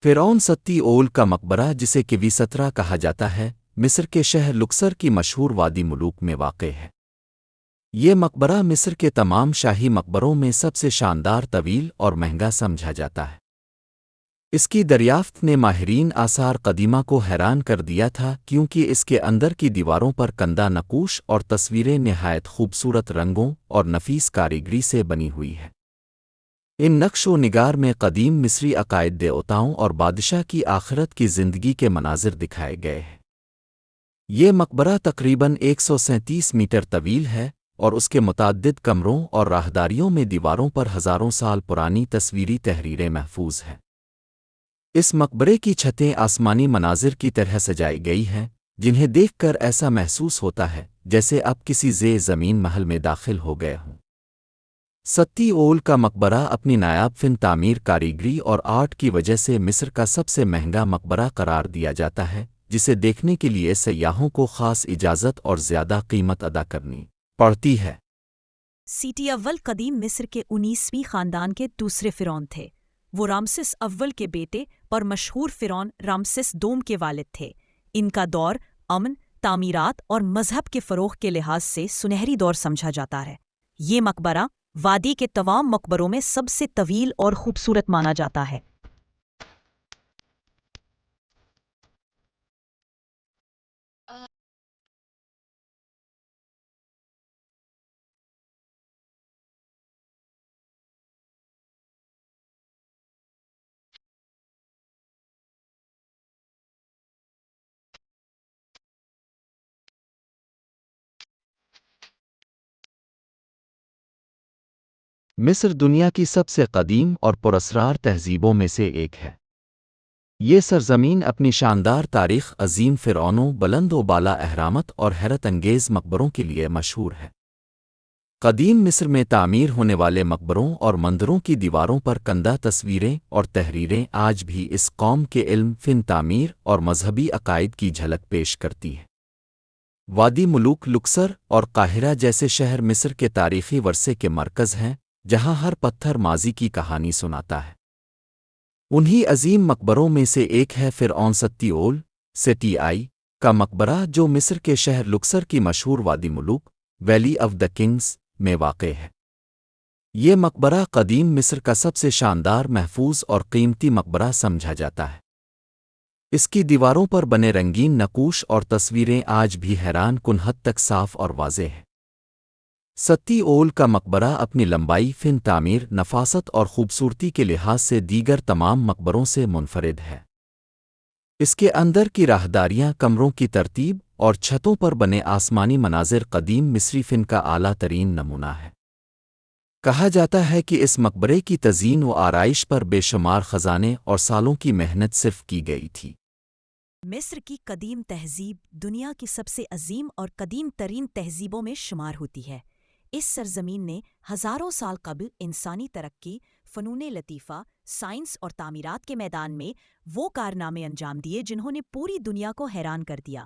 فرعون ستی اول کا مقبرہ جسے کیویسترا کہا جاتا ہے مصر کے شہر لکسر کی مشہور وادی ملوک میں واقع ہے۔ یہ مقبرہ مصر کے تمام شاہی مقبروں میں سب سے شاندار، طویل اور مہنگا سمجھا جاتا ہے۔ اس کی دریافت نے ماہرین آثار قدیمہ کو حیران کر دیا تھا، کیونکہ اس کے اندر کی دیواروں پر کندہ نقوش اور تصویریں نہایت خوبصورت رنگوں اور نفیس کاریگری سے بنی ہوئی ہے۔ ان نقش و نگار میں قدیم مصری عقائد، دیوتاؤں اور بادشاہ کی آخرت کی زندگی کے مناظر دکھائے گئے ہیں۔ یہ مقبرہ تقریباً 137 میٹر طویل ہے اور اس کے متعدد کمروں اور راہداریوں میں دیواروں پر ہزاروں سال پرانی تصویری تحریریں محفوظ ہیں۔ اس مقبرے کی چھتیں آسمانی مناظر کی طرح سجائی گئی ہیں، جنہیں دیکھ کر ایسا محسوس ہوتا ہے جیسے اب کسی زیر زمین محل میں داخل ہو گئے ہوں۔ ستی اول کا مقبرہ اپنی نایاب فن تعمیر، کاریگری اور آرٹ کی وجہ سے مصر کا سب سے مہنگا مقبرہ قرار دیا جاتا ہے، جسے دیکھنے کے لیے سیاحوں کو خاص اجازت اور زیادہ قیمت ادا کرنی پڑتی ہے۔ سیٹی اول قدیم مصر کے 19ویں خاندان کے دوسرے فرعون تھے۔ وہ رامسس اول کے بیٹے اور مشہور فرعون رامسس دوم کے والد تھے۔ ان کا دور امن، تعمیرات اور مذہب کے فروغ کے لحاظ سے سنہری دور سمجھا جاتا ہے۔ یہ مقبرہ وادی کے تمام مقبروں میں سب سے طویل اور خوبصورت مانا جاتا ہے۔ مصر دنیا کی سب سے قدیم اور پراسرار تہذیبوں میں سے ایک ہے۔ یہ سرزمین اپنی شاندار تاریخ، عظیم فرعونوں، بلند و بالا اہرامات اور حیرت انگیز مقبروں کے لیے مشہور ہے۔ قدیم مصر میں تعمیر ہونے والے مقبروں اور مندروں کی دیواروں پر کندہ تصویریں اور تحریریں آج بھی اس قوم کے علم، فن تعمیر اور مذہبی عقائد کی جھلک پیش کرتی ہیں۔ وادی ملوک، لکسر اور قاہرہ جیسے شہر مصر کے تاریخی ورثے کے مرکز ہیں، جہاں ہر پتھر ماضی کی کہانی سناتا ہے۔ انہی عظیم مقبروں میں سے ایک ہے فرعون ستی اول سیٹی آئی کا مقبرہ، جو مصر کے شہر لکسر کی مشہور وادی ملوک ویلی آف دا کنگز میں واقع ہے۔ یہ مقبرہ قدیم مصر کا سب سے شاندار، محفوظ اور قیمتی مقبرہ سمجھا جاتا ہے۔ اس کی دیواروں پر بنے رنگین نقوش اور تصویریں آج بھی حیران کن حد تک صاف اور واضح ہیں۔ ستی اول کا مقبرہ اپنی لمبائی، فن تعمیر، نفاست اور خوبصورتی کے لحاظ سے دیگر تمام مقبروں سے منفرد ہے۔ اس کے اندر کی راہداریاں، کمروں کی ترتیب اور چھتوں پر بنے آسمانی مناظر قدیم مصری فن کا اعلیٰ ترین نمونہ ہے۔ کہا جاتا ہے کہ اس مقبرے کی تزئین و آرائش پر بے شمار خزانے اور سالوں کی محنت صرف کی گئی تھی۔ مصر کی قدیم تہذیب دنیا کی سب سے عظیم اور قدیم ترین تہذیبوں میں شمار ہوتی ہے۔ اس سرزمین نے ہزاروں سال قبل انسانی ترقی، فنون لطیفہ، سائنس اور تعمیرات کے میدان میں وہ کارنامے انجام دیے جنہوں نے پوری دنیا کو حیران کر دیا۔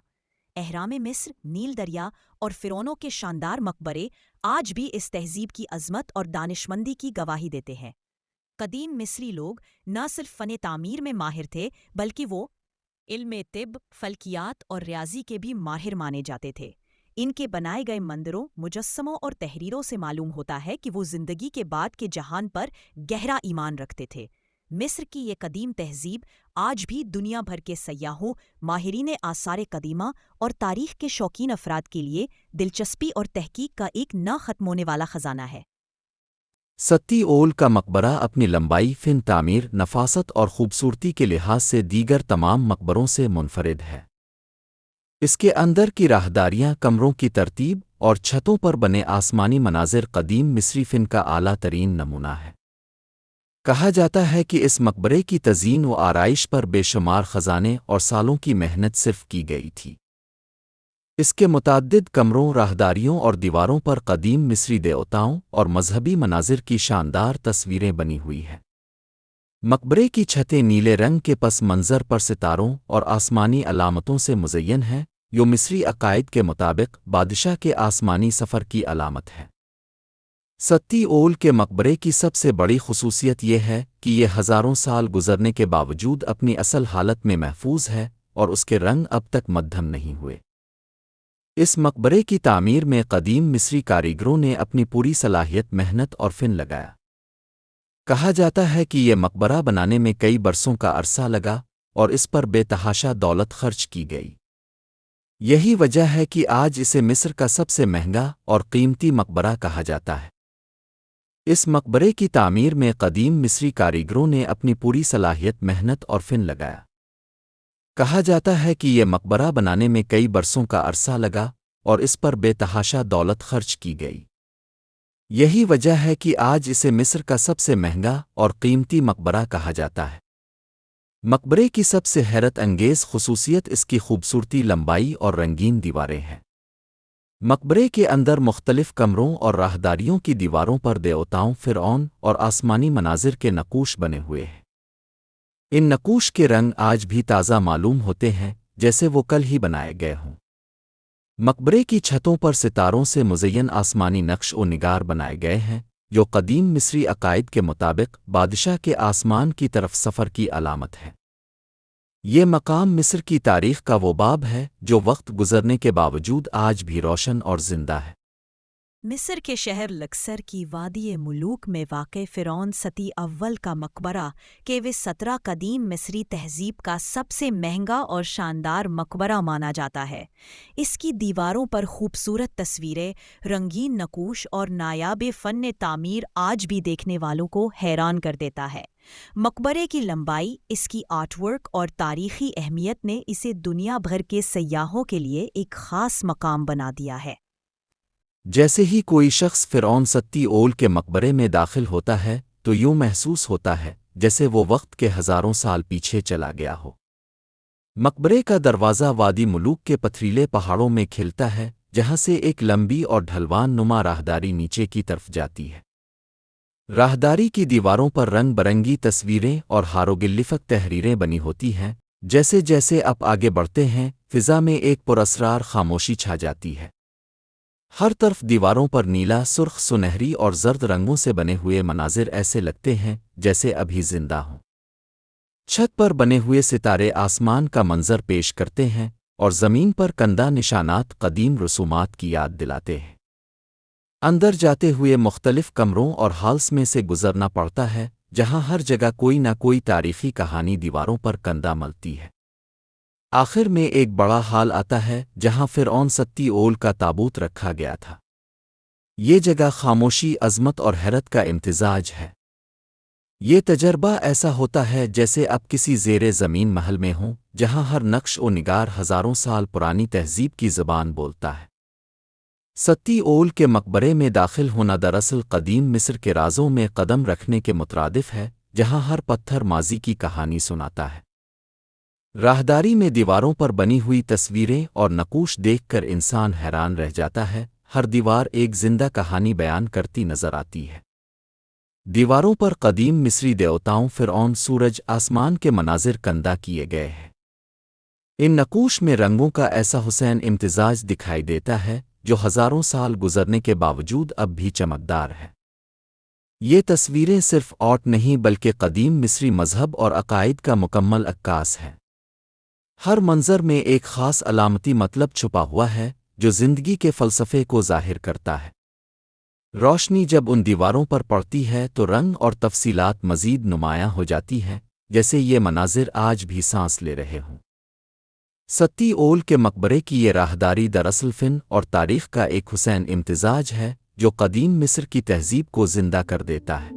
اہرام مصر، نیل دریا اور فرعونوں کے شاندار مقبرے آج بھی اس تہذیب کی عظمت اور دانشمندی کی گواہی دیتے ہیں۔ قدیم مصری لوگ نہ صرف فن تعمیر میں ماہر تھے، بلکہ وہ علم طب، فلکیات اور ریاضی کے بھی ماہر مانے جاتے تھے۔ ان کے بنائے گئے مندروں، مجسموں اور تحریروں سے معلوم ہوتا ہے کہ وہ زندگی کے بعد کے جہان پر گہرا ایمان رکھتے تھے۔ مصر کی یہ قدیم تہذیب آج بھی دنیا بھر کے سیاحوں، ماہرین آثار قدیمہ اور تاریخ کے شوقین افراد کے لیے دلچسپی اور تحقیق کا ایک نہ ختم ہونے والا خزانہ ہے۔ ستی اول کا مقبرہ اپنی لمبائی، فن تعمیر، نفاست اور خوبصورتی کے لحاظ سے دیگر تمام مقبروں سے منفرد ہے۔ اس کے اندر کی راہداریاں، کمروں کی ترتیب اور چھتوں پر بنے آسمانی مناظر قدیم مصری فن کا اعلیٰ ترین نمونہ ہے۔ کہا جاتا ہے کہ اس مقبرے کی تزئین و آرائش پر بے شمار خزانے اور سالوں کی محنت صرف کی گئی تھی۔ اس کے متعدد کمروں، راہداریوں اور دیواروں پر قدیم مصری دیوتاؤں اور مذہبی مناظر کی شاندار تصویریں بنی ہوئی ہیں۔ مقبرے کی چھتیں نیلے رنگ کے پس منظر پر ستاروں اور آسمانی علامتوں سے مزین ہیں، جو مصری عقائد کے مطابق بادشاہ کے آسمانی سفر کی علامت ہے۔ ستی اول کے مقبرے کی سب سے بڑی خصوصیت یہ ہے کہ یہ ہزاروں سال گزرنے کے باوجود اپنی اصل حالت میں محفوظ ہے اور اس کے رنگ اب تک مدھم نہیں ہوئے۔ اس مقبرے کی تعمیر میں قدیم مصری کاریگروں نے اپنی پوری صلاحیت، محنت اور فن لگایا۔ کہا جاتا ہے کہ یہ مقبرہ بنانے میں کئی برسوں کا عرصہ لگا اور اس پر بے تحاشا دولت خرچ کی گئی۔ یہی وجہ ہے کہ آج اسے مصر کا سب سے مہنگا اور قیمتی مقبرہ کہا جاتا ہے۔ اس مقبرے کی تعمیر میں قدیم مصری کاریگروں نے اپنی پوری صلاحیت، محنت اور فن لگایا۔ کہا جاتا ہے کہ یہ مقبرہ بنانے میں کئی برسوں کا عرصہ لگا اور اس پر بے تحاشا دولت خرچ کی گئی۔ یہی وجہ ہے کہ آج اسے مصر کا سب سے مہنگا اور قیمتی مقبرہ کہا جاتا ہے۔ مقبرے کی سب سے حیرت انگیز خصوصیت اس کی خوبصورتی، لمبائی اور رنگین دیواریں ہیں۔ مقبرے کے اندر مختلف کمروں اور راہداریوں کی دیواروں پر دیوتاؤں، فرعون اور آسمانی مناظر کے نقوش بنے ہوئے ہیں۔ ان نقوش کے رنگ آج بھی تازہ معلوم ہوتے ہیں، جیسے وہ کل ہی بنائے گئے ہوں۔ مقبرے کی چھتوں پر ستاروں سے مزین آسمانی نقش و نگار بنائے گئے ہیں، جو قدیم مصری عقائد کے مطابق بادشاہ کے آسمان کی طرف سفر کی علامت ہے۔ یہ مقام مصر کی تاریخ کا وہ باب ہے جو وقت گزرنے کے باوجود آج بھی روشن اور زندہ ہے۔ مصر کے شہر لکسر کی وادی ملوک میں واقع فرعون ستی اول کا مقبرہ کیو 17 قدیم مصری تہذیب کا سب سے مہنگا اور شاندار مقبرہ مانا جاتا ہے۔ اس کی دیواروں پر خوبصورت تصویریں، رنگین نقوش اور نایاب فن تعمیر آج بھی دیکھنے والوں کو حیران کر دیتا ہے۔ مقبرے کی لمبائی، اس کی آرٹ ورک اور تاریخی اہمیت نے اسے دنیا بھر کے سیاحوں کے لیے ایک خاص مقام بنا دیا ہے۔ جیسے ہی کوئی شخص فرعون ستی اول کے مقبرے میں داخل ہوتا ہے تو یوں محسوس ہوتا ہے جیسے وہ وقت کے ہزاروں سال پیچھے چلا گیا ہو۔ مقبرے کا دروازہ وادی ملوک کے پتھریلے پہاڑوں میں کھلتا ہے، جہاں سے ایک لمبی اور ڈھلوان نما راہداری نیچے کی طرف جاتی ہے۔ راہداری کی دیواروں پر رنگ برنگی تصویریں اور ہاروگلیفک تحریریں بنی ہوتی ہیں۔ جیسے جیسے آپ آگے بڑھتے ہیں، فضا میں ایک پراسرار خاموشی چھا جاتی ہے۔ ہر طرف دیواروں پر نیلا، سرخ، سنہری اور زرد رنگوں سے بنے ہوئے مناظر ایسے لگتے ہیں جیسے ابھی زندہ ہوں۔ چھت پر بنے ہوئے ستارے آسمان کا منظر پیش کرتے ہیں اور زمین پر کندہ نشانات قدیم رسومات کی یاد دلاتے ہیں۔ اندر جاتے ہوئے مختلف کمروں اور ہالس میں سے گزرنا پڑتا ہے، جہاں ہر جگہ کوئی نہ کوئی تاریخی کہانی دیواروں پر کندہ ملتی ہے۔ آخر میں ایک بڑا ہال آتا ہے جہاں فرعون ستی اول کا تابوت رکھا گیا تھا۔ یہ جگہ خاموشی، عظمت اور حیرت کا امتزاج ہے۔ یہ تجربہ ایسا ہوتا ہے جیسے اب کسی زیر زمین محل میں ہوں، جہاں ہر نقش و نگار ہزاروں سال پرانی تہذیب کی زبان بولتا ہے۔ ستی اول کے مقبرے میں داخل ہونا دراصل قدیم مصر کے رازوں میں قدم رکھنے کے مترادف ہے، جہاں ہر پتھر ماضی کی کہانی سناتا ہے۔ راہداری میں دیواروں پر بنی ہوئی تصویریں اور نقوش دیکھ کر انسان حیران رہ جاتا ہے۔ ہر دیوار ایک زندہ کہانی بیان کرتی نظر آتی ہے۔ دیواروں پر قدیم مصری دیوتاؤں، فرعون، سورج، آسمان کے مناظر کندہ کیے گئے ہیں۔ ان نقوش میں رنگوں کا ایسا حسین امتزاج دکھائی دیتا ہے جو ہزاروں سال گزرنے کے باوجود اب بھی چمکدار ہے۔ یہ تصویریں صرف آرٹ نہیں بلکہ قدیم مصری مذہب اور عقائد کا مکمل عکاس ہے۔ ہر منظر میں ایک خاص علامتی مطلب چھپا ہوا ہے جو زندگی کے فلسفے کو ظاہر کرتا ہے۔ روشنی جب ان دیواروں پر پڑتی ہے تو رنگ اور تفصیلات مزید نمایاں ہو جاتی ہیں، جیسے یہ مناظر آج بھی سانس لے رہے ہوں۔ ستی اول کے مقبرے کی یہ راہداری دراصل فن اور تاریخ کا ایک حسین امتزاج ہے جو قدیم مصر کی تہذیب کو زندہ کر دیتا ہے۔